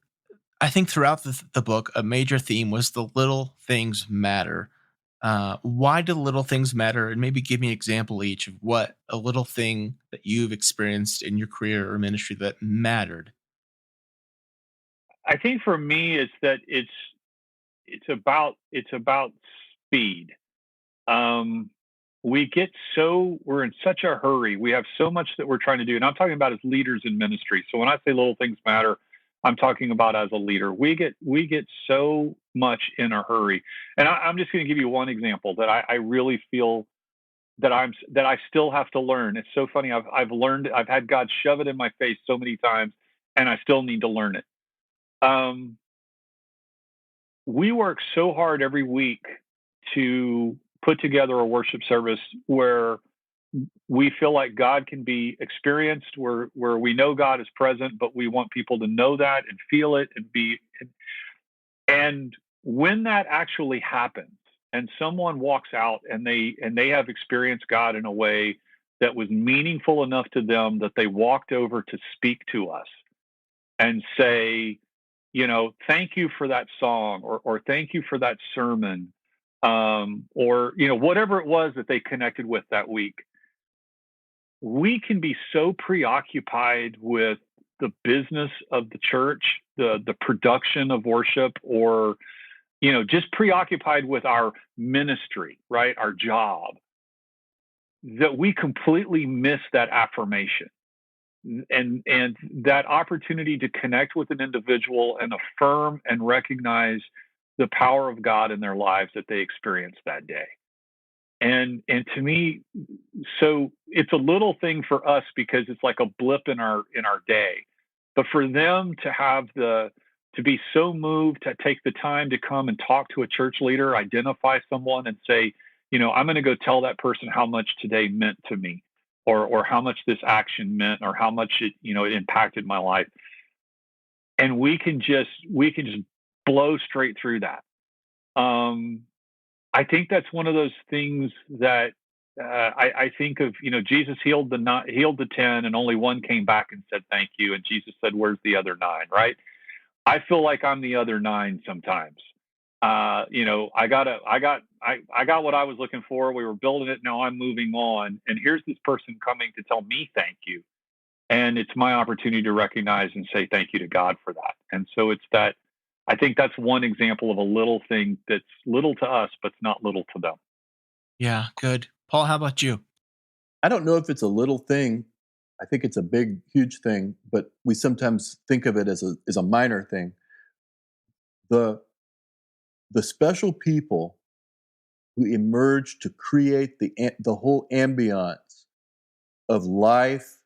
I think throughout the book, a major theme was the little things matter. Why do little things matter? And maybe give me an example each of what a little thing that you've experienced in your career or ministry that mattered. I think for me, it's that it's about speed. We're in such a hurry. We have so much that we're trying to do, and I'm talking about as leaders in ministry. So when I say little things matter, I'm talking about as a leader. We get so much in a hurry, and I'm just going to give you one example that I really feel that I still have to learn. It's so funny. I've learned. I've had God shove it in my face so many times, and I still need to learn it. We work so hard every week to put together a worship service where we feel like God can be experienced, where we know God is present, but we want people to know that and feel it and be. And when that actually happens, and someone walks out and they have experienced God in a way that was meaningful enough to them that they walked over to speak to us and say, thank you for that song, or thank you for that sermon, or whatever it was that they connected with that week. We can be so preoccupied with the business of the church, the production of worship, or just preoccupied with our ministry, right, our job, that we completely miss that affirmation and that opportunity to connect with an individual and affirm and recognize the power of God in their lives that they experienced that day. And to me, so it's a little thing for us because it's like a blip in our day. But for them to be so moved to take the time to come and talk to a church leader, identify someone and say, I'm going to go tell that person how much today meant to me, or how much this action meant, or how much it impacted my life. And we can just blow straight through that. I think that's one of those things that I think of. Jesus healed the 10, and only one came back and said thank you. And Jesus said, "Where's the other 9?" Right? I feel like I'm the other 9 sometimes. I got what I was looking for. We were building it. Now I'm moving on, and here's this person coming to tell me thank you, and it's my opportunity to recognize and say thank you to God for that. And so it's that. I think that's one example of a little thing that's little to us, but it's not little to them. Yeah, good. Paul, how about you? I don't know if it's a little thing. I think it's a big, huge thing, but we sometimes think of it as a minor thing. The special people who emerge to create the whole ambiance of life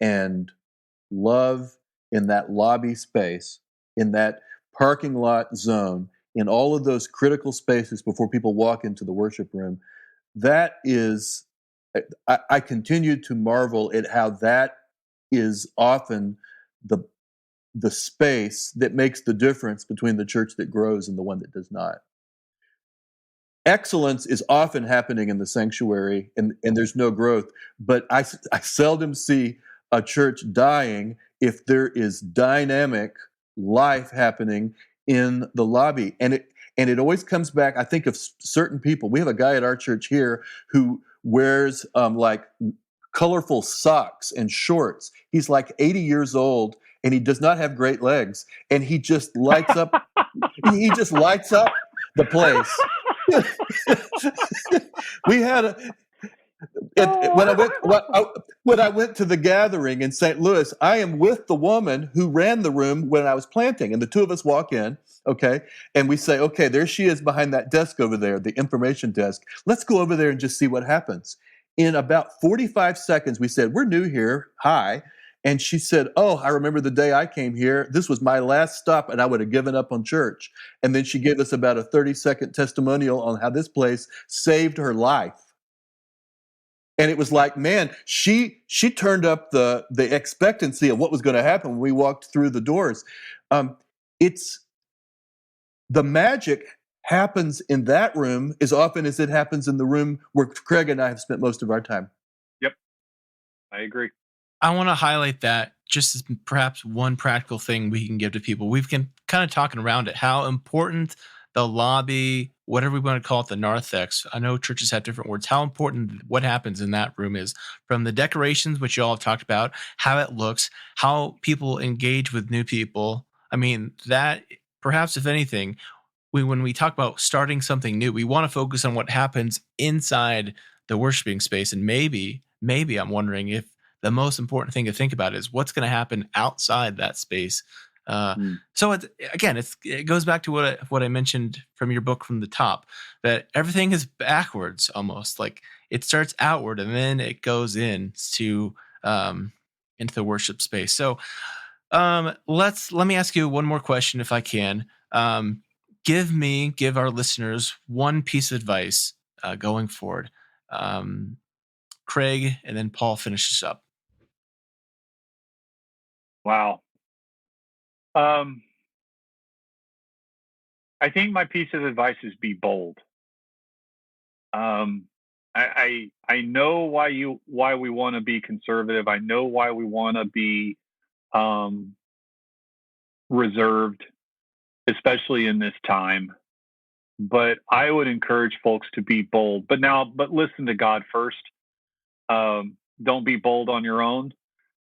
and love in that lobby space, in that parking lot zone, in all of those critical spaces before people walk into the worship room, that is, I continue to marvel at how that is often the space that makes the difference between the church that grows and the one that does not. Excellence is often happening in the sanctuary, and there's no growth. But I seldom see a church dying if there is dynamic life happening in the lobby. And it always comes back. I think of certain people. We have a guy at our church here who wears like colorful socks and shorts. He's like 80 years old, and he does not have great legs. And he just lights up. He just lights up the place. We had when I went to the gathering in St. Louis, I am with the woman who ran the room when I was planting, and the two of us walk in, okay, and we say, okay, there she is behind that desk over there, the information desk. Let's go over there and just see what happens. In about 45 seconds, we said, we're new here, hi, And she said, "Oh, I remember the day I came here. This was my last stop, and I would have given up on church." And then she gave us about a 30-second testimonial on how this place saved her life. And it was like, man, she turned up the expectancy of what was going to happen when we walked through the doors. It's the magic happens in that room as often as it happens in the room where Craig and I have spent most of our time. Yep, I agree. I want to highlight that just as perhaps one practical thing we can give to people. We've been kind of talking around it, how important the lobby, whatever we want to call it, the narthex. I know churches have different words. How important what happens in that room is, from the decorations, which you all have talked about, how it looks, how people engage with new people. I mean, that perhaps, if anything, when we talk about starting something new, we want to focus on what happens inside the worshiping space. And maybe I'm wondering if the most important thing to think about is what's going to happen outside that space. So it goes back to what I mentioned from your book from the top, that everything is backwards almost. Like it starts outward and then it goes into the worship space. So let me ask you one more question if I can. Give our listeners one piece of advice going forward. Craig, and then Paul finishes up. Wow. I think my piece of advice is be bold. I know why we want to be conservative. I know why we want to be reserved, especially in this time. But I would encourage folks to be bold. But listen to God first. Don't be bold on your own.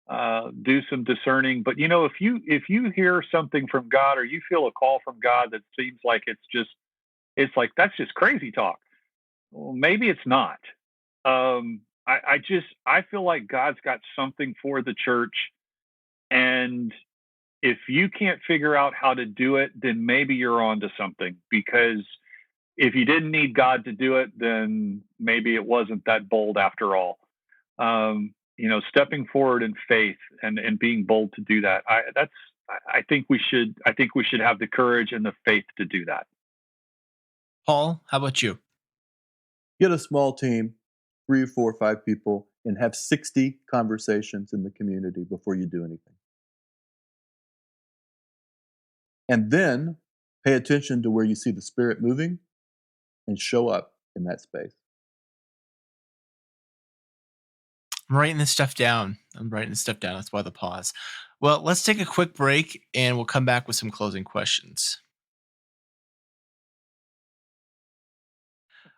Do some discerning. But if you hear something from God, or you feel a call from God that seems like it's like that's just crazy talk. Well, maybe it's not. I feel like God's got something for the church, and if you can't figure out how to do it, then maybe you're onto something. Because if you didn't need God to do it, then maybe it wasn't that bold after all. Stepping forward in faith and being bold to do that. I think we should have the courage and the faith to do that. Paul, how about you? Get a small team, 3, 4, 5 people, and have 60 conversations in the community before you do anything. And then pay attention to where you see the Spirit moving and show up in that space. I'm writing this stuff down. That's why the pause. Well, let's take a quick break and we'll come back with some closing questions.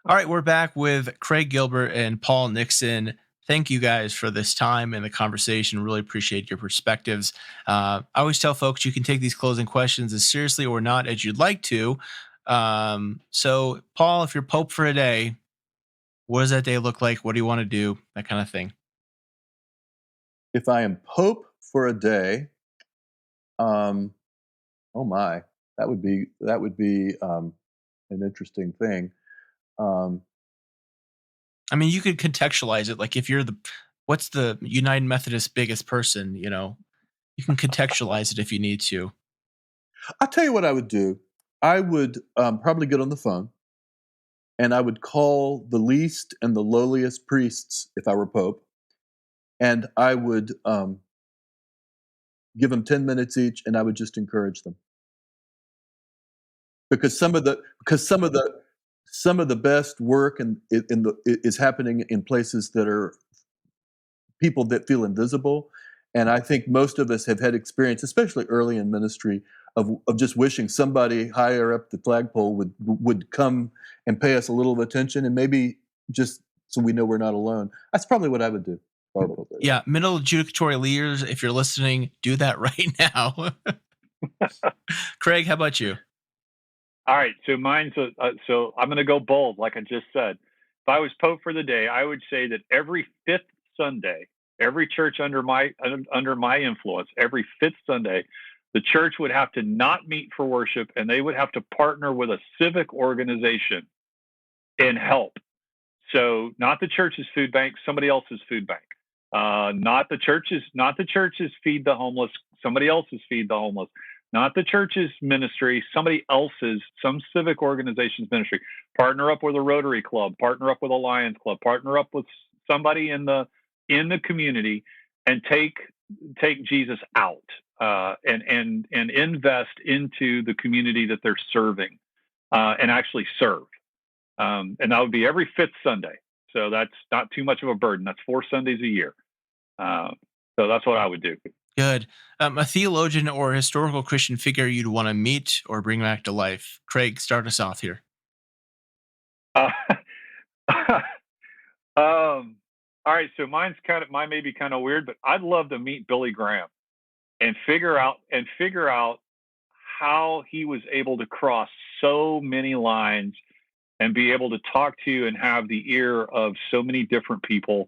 All right, we're back with Craig Gilbert and Paul Nixon. Thank you guys for this time and the conversation. Really appreciate your perspectives. I always tell folks you can take these closing questions as seriously or not as you'd like to. So, Paul, if you're Pope for a day, what does that day look like? What do you want to do? That kind of thing. If I am Pope for a day, oh my, that would be an interesting thing. I mean, you could contextualize it. Like if you're what's the United Methodist biggest person, you can contextualize it if you need to. I'll tell you what I would do. I would probably get on the phone and I would call the least and the lowliest priests if I were Pope. And I would give them 10 minutes each, and I would just encourage them. Because some of the best work is happening in places that are people that feel invisible. And I think most of us have had experience, especially early in ministry, of just wishing somebody higher up the flagpole would come and pay us a little attention, and maybe just so we know we're not alone. That's probably what I would do. Yeah, middle adjudicatory leaders, if you're listening, do that right now. Craig, how about you? All right, so mine's so I'm going to go bold, like I just said. If I was Pope for the day, I would say that every 5th Sunday, every church under my influence, every 5th Sunday, the church would have to not meet for worship, and they would have to partner with a civic organization and help. So not the church's food bank, somebody else's food bank. Not the churches. Not the churches feed the homeless. Somebody else's feed the homeless. Not the church's ministry. Somebody else's. Some civic organization's ministry. Partner up with a Rotary Club. Partner up with a Lions Club. Partner up with somebody in the community, and take Jesus out, and invest into the community that they're serving, and actually serve. And that would be every fifth Sunday. So that's not too much of a burden. That's 4 Sundays a year. So that's what I would do. Good. A theologian or historical Christian figure you'd want to meet or bring back to life. Craig, start us off here. All right, so mine may be kind of weird, but I'd love to meet Billy Graham and figure out how he was able to cross so many lines and be able to talk to and have the ear of so many different people,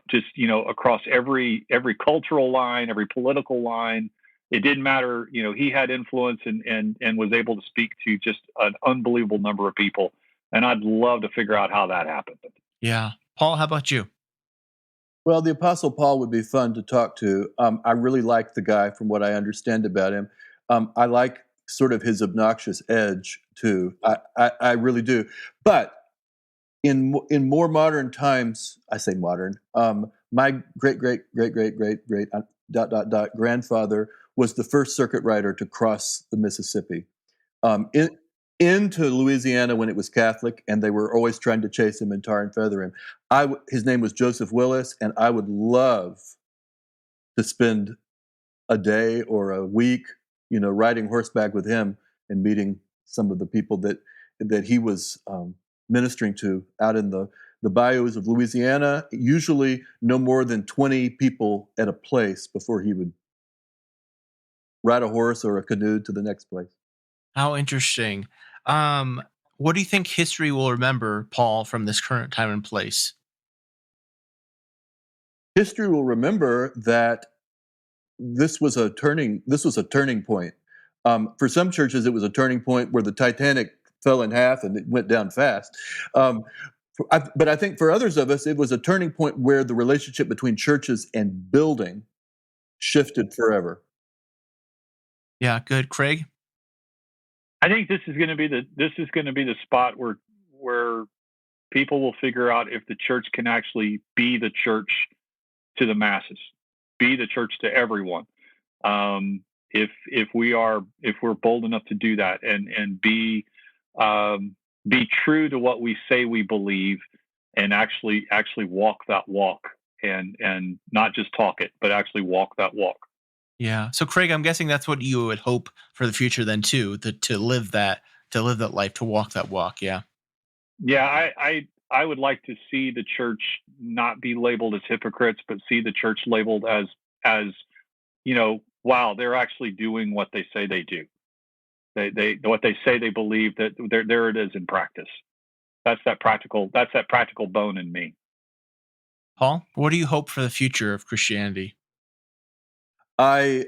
just across every cultural line, every political line. It didn't matter. He had influence and was able to speak to just an unbelievable number of people. And I'd love to figure out how that happened. Yeah. Paul, how about you? Well, the Apostle Paul would be fun to talk to. I really like the guy from what I understand about him. I like sort of his obnoxious edge too. I really do. But in more modern times, I say modern, my great grandfather was the first circuit rider to cross the Mississippi. Into Louisiana when it was Catholic, and they were always trying to chase him and tar and feather him. His name was Joseph Willis, and I would love to spend a day or a week, riding horseback with him and meeting some of the people that he was ministering to out in the bayous of Louisiana. Usually no more than 20 people at a place before he would ride a horse or a canoe to the next place. How interesting. What do you think history will remember, Paul, from this current time and place? History will remember that this was a turning point. For some churches, it was a turning point where the Titanic fell in half and it went down fast. But I think for others of us, it was a turning point where the relationship between churches and building shifted forever. Yeah, good. Craig? I think this is going to be the spot where people will figure out if the church can actually be the church to the masses, be the church to everyone. If we're bold enough to do that and be true to what we say we believe, and actually walk that walk, and not just talk it, but actually walk that walk. Yeah. So Craig, I'm guessing that's what you would hope for the future then too, to live that life, to walk that walk. Yeah. Yeah, I would like to see the church not be labeled as hypocrites, but see the church labeled as wow, they're actually doing what they say they do. They what they say they believe, that there it is in practice. That's that practical bone in me. Paul, what do you hope for the future of Christianity? I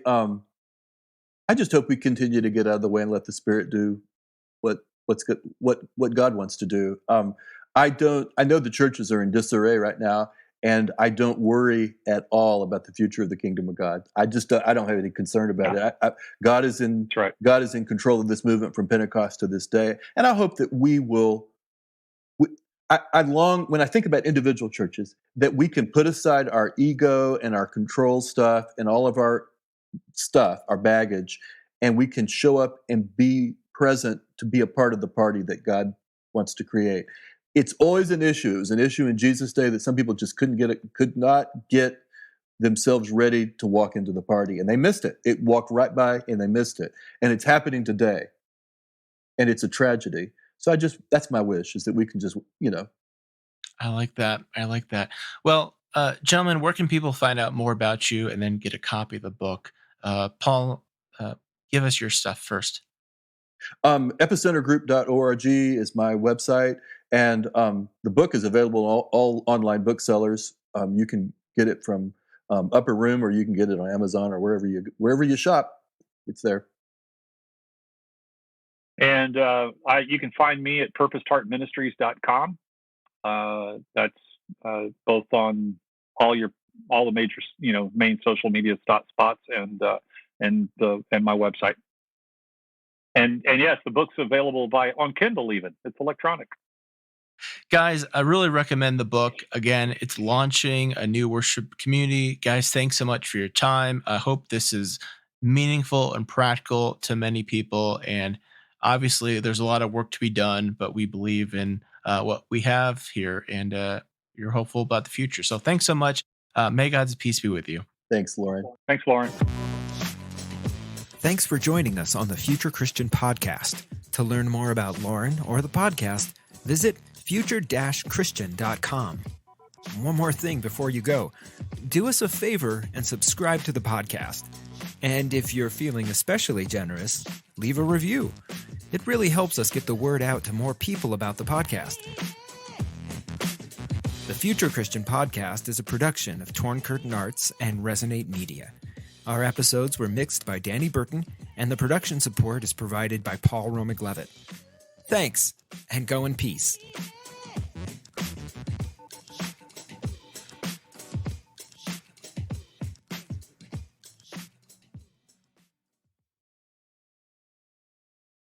just hope we continue to get out of the way and let the Spirit do what God wants to do. I know the churches are in disarray right now, and I don't worry at all about the future of the kingdom of God. I don't have any concern about it. God is in God is in control of this movement from Pentecost to this day, and I hope that we will. When I think about individual churches, that we can put aside our ego and our control stuff and all of our stuff, our baggage, and we can show up and be present to be a part of the party that God wants to create. It's always an issue. It was an issue in Jesus' day that some people just could not get themselves ready to walk into the party, and they missed it. It walked right by and they missed it. And it's happening today. And it's a tragedy. So that's my wish, is that we can just, I like that. Well, gentlemen, where can people find out more about you and then get a copy of the book? Paul, give us your stuff first. Epicentergroup.org is my website, and the book is available in all online booksellers. You can get it from Upper Room, or you can get it on Amazon, or wherever you shop. It's there. And you can find me at purposedheartministries.com. That's both on all your all the major, main social media spots and my website. And yes, the book's available on Kindle even. It's electronic. Guys, I really recommend the book. Again, it's launching a new worship community. Guys, thanks so much for your time. I hope this is meaningful and practical to many people. And obviously, there's a lot of work to be done, but we believe in what we have here, and you're hopeful about the future. So thanks so much. May God's peace be with you. Thanks, Lauren. Thanks, Lauren. Thanks for joining us on the Future Christian Podcast. To learn more about Lauren or the podcast, visit future-christian.com. One more thing before you go. Do us a favor and subscribe to the podcast. And if you're feeling especially generous, leave a review. It really helps us get the word out to more people about the podcast. The Future Christian Podcast is a production of Torn Curtain Arts and Resonate Media. Our episodes were mixed by Danny Burton, and the production support is provided by Paul Romig-Levitt. Thanks, and go in peace.